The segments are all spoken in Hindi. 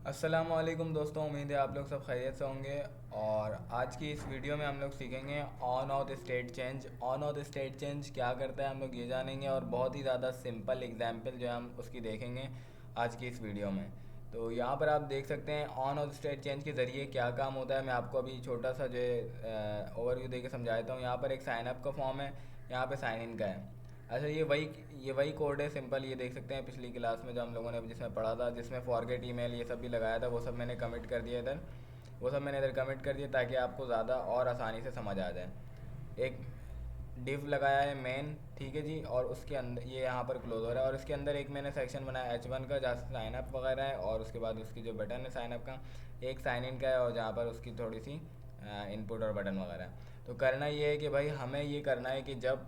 अस्सलामुअलैकुम दोस्तों, उम्मीद है आप लोग सब खैरियत से होंगे। और आज की इस वीडियो में हम लोग सीखेंगे on off state change. On off state change क्या करता है हम लोग ये जानेंगे, और बहुत ही ज़्यादा सिंपल एग्जांपल जो है हम उसकी देखेंगे आज की इस वीडियो में। तो यहाँ पर आप देख सकते हैं ऑन ऑफ स्टेट चेंज के ज़रिए क्या काम होता है। मैं आपको अभी छोटा सा जो है ओवरव्यू दे के समझाता हूँ। यहाँ पर एक साइन अप का फॉर्म है, यहाँ पर साइन इन का है। अच्छा, ये वही कोड है सिंपल। ये देख सकते हैं पिछली क्लास में जो हम लोगों ने जिसमें पढ़ा था, जिसमें फॉरगेट ईमेल ये सब भी लगाया था, वो सब मैंने कमिट कर दिया इधर। वो सब मैंने इधर कमिट कर दिया ताकि आपको ज़्यादा और आसानी से समझ आ जाए। एक डिव लगाया है मेन, ठीक है जी। और उसके अंदर ये यहाँ पर क्लोज हो रहा है, और इसके अंदर एक मैंने सेक्शन बनाया H1 का जहाँ से साइन अप वगैरह है, और उसके बाद उसकी जो बटन है साइन अप का, एक साइन इन का है, और जहाँ पर उसकी थोड़ी सी इनपुट और बटन वगैरह है। तो करना ये है कि भाई हमें ये करना है कि जब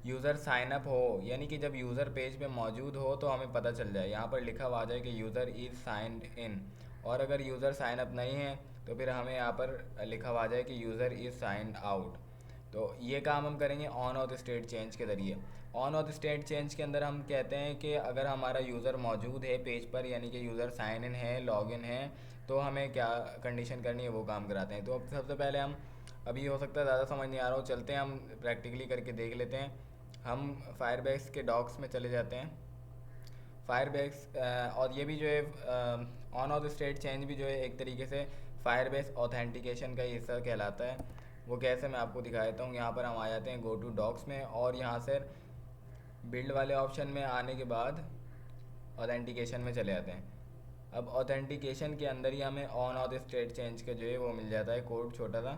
यूज़र साइन अप हो, यानी कि जब यूज़र पेज पे मौजूद हो तो हमें पता चल जाए, यहाँ पर लिखा हुआ आ जाए कि यूज़र इज़ साइंड इन। और अगर यूज़र साइन अप नहीं है तो फिर हमें यहाँ पर लिखा हुआ आ जाए कि यूज़र इज़ साइंड आउट। तो ये काम हम करेंगे ऑन ऑफ स्टेट चेंज के ज़रिए। ऑन ऑफ स्टेट चेंज के अंदर हम कहते हैं कि अगर हमारा यूज़र मौजूद है पेज पर, यानी कि यूज़र साइन इन है, लॉग इन है, तो हमें क्या कंडीशन करनी है वो काम कराते हैं। तो अब सबसे पहले हम, अभी हो सकता है ज़्यादा समझ नहीं आ रहा हो, चलते हैं हम प्रैक्टिकली करके देख लेते हैं। हम फायरबैक्स के डॉक्स में चले जाते हैं। फायरबैक्स और ये भी जो है ऑन ऑफ स्टेट चेंज भी जो है एक तरीके से फायरबेस ऑथेंटिकेशन का ही हिस्सा कहलाता है। वो कैसे मैं आपको दिखा देता हूँ। यहाँ पर हम आ जाते हैं गो टू डॉक्स में, और यहाँ से बिल्ड वाले ऑप्शन में आने के बाद ऑथेंटिकेशन में चले जाते हैं। अब ऑथेंटिकेशन के अंदर ही हमें ऑन ऑफ स्टेट चेंज का जो है वो मिल जाता है कोड छोटा सा।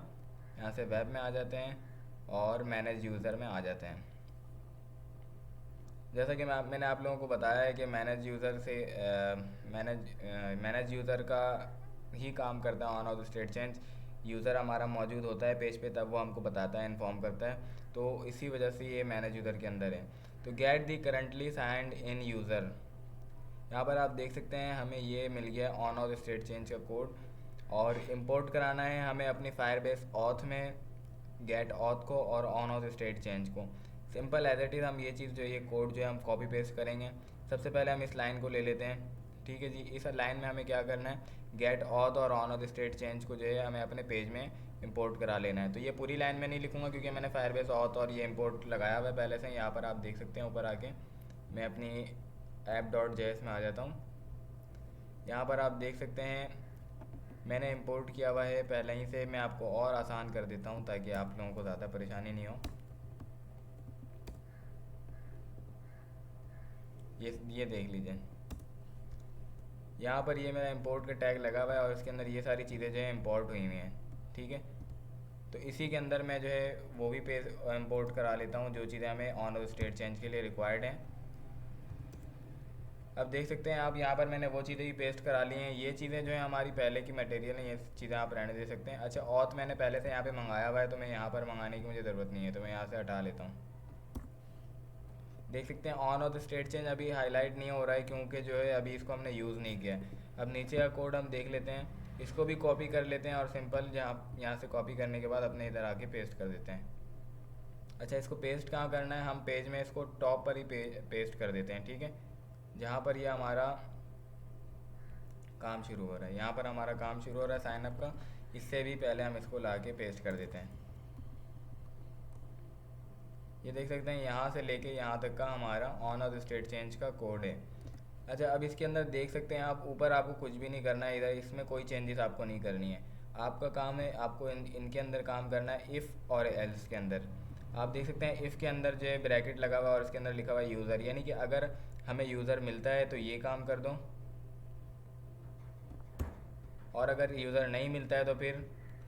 यहाँ से वेब में आ जाते हैं और मैनेज यूज़र में आ जाते हैं। जैसा कि मैंने आप लोगों को बताया है कि मैनेज यूज़र से मैनेज यूज़र का ही काम करता है on off state change. User हमारा मौजूद होता है पेज पे, तब वो हमको बताता है, इन्फॉर्म करता है। तो इसी वजह से ये मैनेज यूज़र के अंदर है। तो get the currently signed in user, यहाँ पर आप देख सकते हैं हमें ये मिल गया ऑन ऑफ स्टेट चेंज का कोड। और इंपोर्ट कराना है हमें अपनी फायरबेस ऑथ में गेट ऑथ को और ऑन ऑफ स्टेट चेंज को। सिंपल एज इट इज़ हम ये चीज़ जो ये कोड जो है हम कॉपी पेस्ट करेंगे। सबसे पहले हम इस लाइन को ले लेते हैं, ठीक है जी। इस लाइन में हमें क्या करना है, गेट ऑथ और ऑन ऑफ स्टेट चेंज को जो है हमें अपने पेज में इंपोर्ट करा लेना है। तो ये पूरी लाइन में नहीं लिखूंगा क्योंकि मैंने फायरबेस ऑथ और ये इंपोर्ट लगाया हुआ है पहले से। यहाँ पर आप देख सकते हैं ऊपर आके मैं अपनी ऐप डॉट जेएस में आ जाता हूँ। यहाँ पर आप देख सकते हैं मैंने इंपोर्ट किया हुआ है पहले ही से। मैं आपको और आसान कर देता हूँ ताकि आप लोगों को ज़्यादा परेशानी नहीं हो। ये देख लीजिए, यहाँ पर ये मेरा इंपोर्ट का टैग लगा हुआ है और इसके अंदर ये सारी चीज़ें जो है इंपोर्ट हुई हुई हैं, ठीक है। तो इसी के अंदर मैं जो है वो भी पेज इंपोर्ट करा लेता हूँ जो चीज़ें हमें ऑन ऑफ स्टेट चेंज के लिए रिक्वायर्ड हैं। अब देख सकते हैं आप यहाँ पर मैंने वो चीज़ें भी पेस्ट करा ली हैं। ये चीज़ें जो है हमारी पहले की मटेरियल हैं, ये चीज़ें आप रहने दे सकते हैं। अच्छा, ऑथ मैंने पहले से यहाँ पे मंगाया हुआ है, तो मैं यहाँ पर मंगाने की मुझे ज़रूरत नहीं है, तो मैं यहाँ से हटा लेता हूँ। देख सकते हैं on off the state change अभी हाईलाइट नहीं हो रहा है क्योंकि जो है अभी इसको हमने यूज़ नहीं किया है। अब नीचे का कोड हम देख लेते हैं, इसको भी कॉपी कर लेते हैं और सिंपल यहाँ से कॉपी करने के बाद अपने इधर आके पेस्ट कर देते हैं। अच्छा, इसको पेस्ट कहाँ करना है, हम पेज में इसको टॉप पर ही पेस्ट कर देते हैं, ठीक है। जहाँ पर ये हमारा काम शुरू हो रहा है, यहाँ पर हमारा काम शुरू हो रहा है साइनअप का। इससे भी पहले हम इसको ला के पेस्ट कर देते हैं। ये देख सकते हैं यहाँ से लेके यहाँ तक का हमारा ऑन ऑफ स्टेट चेंज का कोड है। अच्छा, अब इसके अंदर देख सकते हैं आप ऊपर आपको कुछ भी नहीं करना है, इधर इसमें कोई चेंजेस आपको नहीं करनी है। आपका काम है आपको इनके अंदर काम करना है इफ़ और एल्स के अंदर। आप देख सकते हैं इफ़ के अंदर जो है ब्रैकेट लगा हुआ है और इसके अंदर लिखा हुआ है यूज़र, यानी कि अगर हमें यूज़र मिलता है तो ये काम कर दो, और अगर यूज़र नहीं मिलता है तो फिर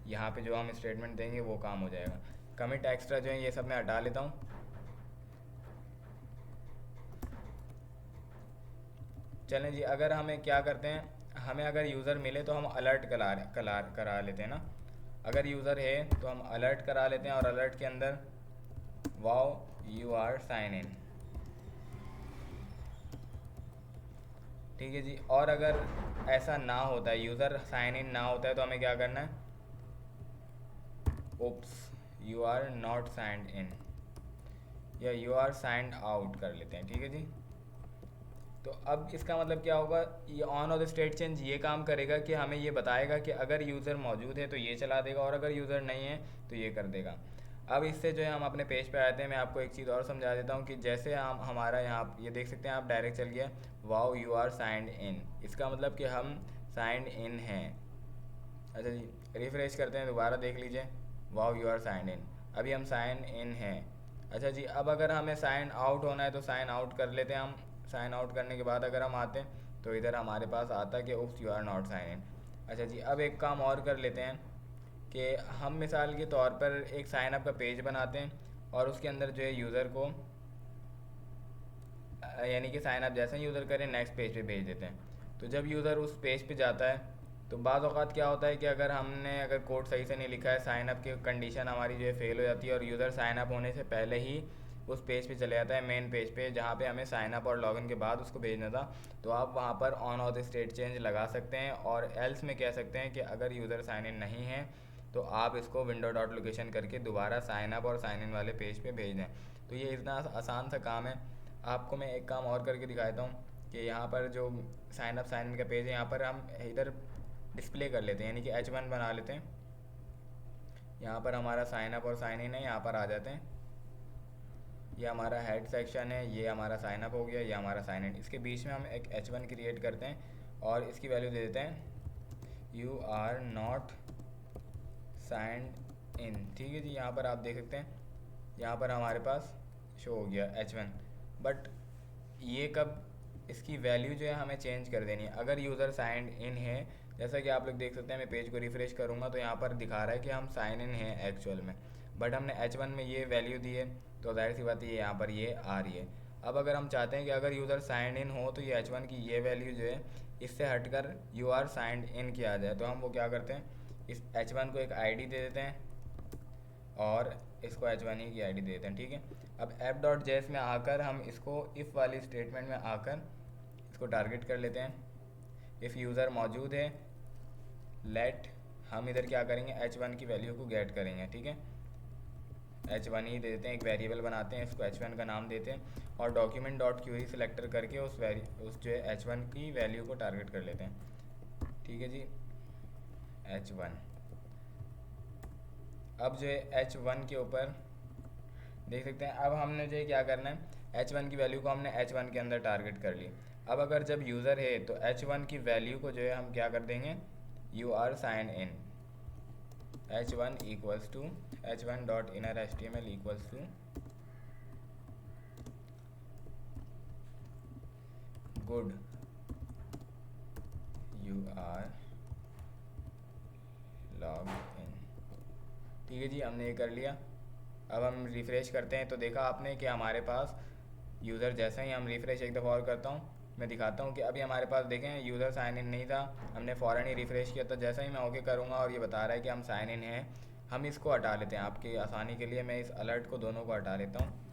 यहाँ पे जो हम स्टेटमेंट देंगे वो काम हो जाएगा। कमिट एक्स्ट्रा जो है ये सब मैं हटा लेता हूँ। चलें जी, अगर हमें क्या करते हैं, हमें अगर यूज़र मिले तो हम अलर्ट करा लेते हैं ना। अगर यूज़र है तो हम अलर्ट करा लेते हैं, और अलर्ट के अंदर wow you are sign in, ठीक है जी। और अगर ऐसा ना होता है, यूज़र साइन इन ना होता है, तो हमें क्या करना है, oops you are not signed in, या यू आर साइंड आउट कर लेते हैं, ठीक है जी। तो अब इसका मतलब क्या होगा, ये on off the state change ये काम करेगा कि हमें ये बताएगा कि अगर यूज़र मौजूद है तो ये चला देगा, और अगर यूज़र नहीं है तो ये कर देगा। अब इससे जो है हम अपने पेज पे आते हैं। मैं आपको एक चीज़ और समझा देता हूँ कि जैसे हम हमारा यहाँ ये देख सकते हैं आप, डायरेक्ट चल गया wow you are signed in. इसका मतलब कि हम साइंड इन हैं। अच्छा जी, रिफ्रेश करते हैं, दोबारा देख लीजिए, wow you are signed in, अभी हम साइन इन हैं। अच्छा जी, अब अगर हमें साइन आउट होना है तो साइन आउट कर लेते हैं हम। साइन आउट करने के बाद अगर हम आते हैं तो इधर हमारे पास आता है कि oops you are not sign in. अच्छा जी, अब एक काम और कर लेते हैं कि हम मिसाल के तौर पर एक साइन अप का पेज बनाते हैं और उसके अंदर जो है यूज़र को यानी कि साइन अप जैसे ही यूज़र करें नेक्स्ट पेज पे भेज देते हैं। तो जब यूज़र उस पेज पे जाता है तो बाज़ औक़ात क्या होता है कि अगर कोड सही से नहीं लिखा है, साइन अप की कंडीशन हमारी जो है फ़ेल हो जाती है और यूज़र साइन अप होने से पहले ही उस पेज पे चले जाता है, मेन पेज पे जहाँ पे हमें साइन अप और लॉगिन के बाद उसको भेजना था। तो आप वहाँ पर on off the state change लगा सकते हैं और एल्स में कह सकते हैं कि अगर यूज़र साइन इन नहीं है तो आप इसको विंडो डॉट लोकेशन करके दोबारा साइन अप और साइन इन वाले पेज पे भेज दें। तो ये इतना आसान सा काम है। आपको मैं एक काम और करके दिखाता हूँ कि यहाँ पर जो साइन अप साइन इन का पेज है, यहाँ पर हम इधर डिस्प्ले कर लेते हैं, यानी कि H1 बना लेते हैं। यहाँ पर हमारा साइन अप और साइन इन है, यहाँ पर आ जाते हैं। ये हमारा हेड सेक्शन है, ये हमारा साइन अप हो गया, ये हमारा साइन इन। इसके बीच में हम एक H1 क्रिएट करते हैं और इसकी वैल्यू दे देते हैं you are not signed in. ठीक है जी, यहाँ पर आप देख सकते हैं, यहाँ पर हमारे पास शो हो गया H1। बट ये कब, इसकी वैल्यू जो है हमें चेंज कर देनी है अगर यूज़र साइंड इन है। जैसा कि आप लोग देख सकते हैं, मैं पेज को रिफ़्रेश करूँगा तो यहाँ पर दिखा रहा है कि हम साइन इन हैं एक्चुअल में, बट हमने H1 में ये वैल्यू दी है तो जाहिर सी बात है यहाँ पर ये आ रही है। अब अगर हम चाहते हैं कि अगर यूज़र साइंड इन हो तो ये H1 की ये वैल्यू जो है इससे हटकर यू आर साइंड इन किया जाए, तो हम वो क्या करते हैं, इस H1 को एक ID दे देते हैं और इसको H1 ही की ID दे देते हैं। ठीक है, अब app.js में आकर हम इसको इफ़ वाली स्टेटमेंट में आकर इसको टारगेट कर लेते हैं। इफ़ यूज़र मौजूद है लेट, हम इधर क्या करेंगे, H1 की वैल्यू को गेट करेंगे। ठीक है, H1 ही दे देते हैं, एक वेरिएबल बनाते हैं, इसको H1 का नाम देते हैं और डॉक्यूमेंट डॉट क्यूरी सेलेक्टर करके उस जो है H1 की वैल्यू को टारगेट कर लेते हैं। ठीक है जी, H1। अब जो है H1 के ऊपर देख सकते हैं, अब हमने जो है क्या करना है, H1 की वैल्यू को हमने H1 के अंदर टारगेट कर ली। अब अगर जब यूज़र है तो H1 की वैल्यू को जो है हम क्या कर देंगे, you are sign in, H1 equals to H1 dot inner HTML equals to good you are log in. ठीक है जी, हमने ये कर लिया। अब हम रिफ़्रेश करते हैं तो देखा आपने कि हमारे पास यूज़र, जैसे ही हम रिफ़्रेश एक दफ़ा और करता हूँ, मैं दिखाता हूँ कि अभी हमारे पास देखें यूज़र साइन इन नहीं था, हमने फ़ौरन ही रिफ़्रेश किया। तो जैसे ही मैं ओके करूँगा और ये बता रहा है कि हम साइन इन हैं, हम इसको हटा लेते हैं। आपकी आसानी के लिए मैं इस अलर्ट को दोनों को हटा लेता हूँ।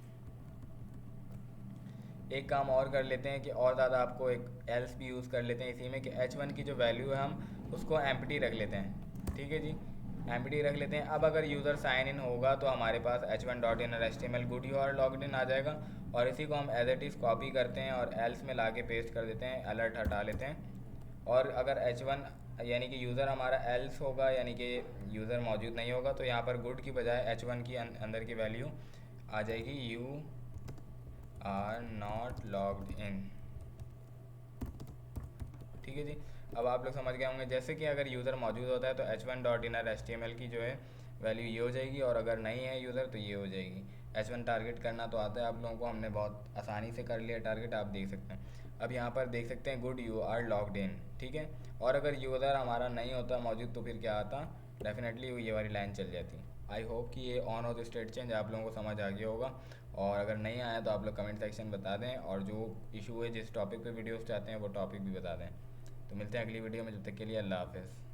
एक काम और कर लेते हैं कि और ज़्यादा आपको एक एल्स भी यूज़ कर लेते हैं इसी में कि H1 की जो वैल्यू है हम उसको एम्प्टी रख लेते हैं। ठीक है जी, एम्प्टी रख लेते हैं। अब अगर यूज़र साइन इन होगा तो हमारे पास H1 dot inner HTML good you are logged in आ जाएगा और इसी को हम एज इट इज़ कॉपी करते हैं और एल्स में ला के पेस्ट कर देते हैं, अलर्ट हटा लेते हैं। और अगर H1 यानी कि यूज़र हमारा एल्स होगा, यानी कि यूज़र मौजूद नहीं होगा, तो यहाँ पर गुड की बजाय H1 की अंदर की वैल्यू आ जाएगी you are not logged in. ठीक है जी, अब आप लोग समझ गए होंगे। जैसे कि अगर यूज़र मौजूद होता है तो H1 डॉट इनर HTML की जो है वैल्यू ये हो जाएगी और अगर नहीं है यूज़र तो ये हो जाएगी। H1 टारगेट करना तो आता है आप लोगों को, हमने बहुत आसानी से कर लिया टारगेट, आप देख सकते हैं। अब यहाँ पर देख सकते हैं good you are logged in. ठीक है, और अगर यूज़र हमारा नहीं होता मौजूद तो फिर क्या आता, डेफिनेटली ये वाली लाइन चल जाती। आई होप कि ये on off the state change आप लोगों को समझ आ गया होगा, और अगर नहीं आया तो आप लोग कमेंट सेक्शन बता दें, और जो इशू है जिस टॉपिक पे वीडियोस चाहते हैं वो टॉपिक भी बता दें। तो मिलते हैं अगली वीडियो में, जब तक के लिए अल्लाह हाफ़िज़।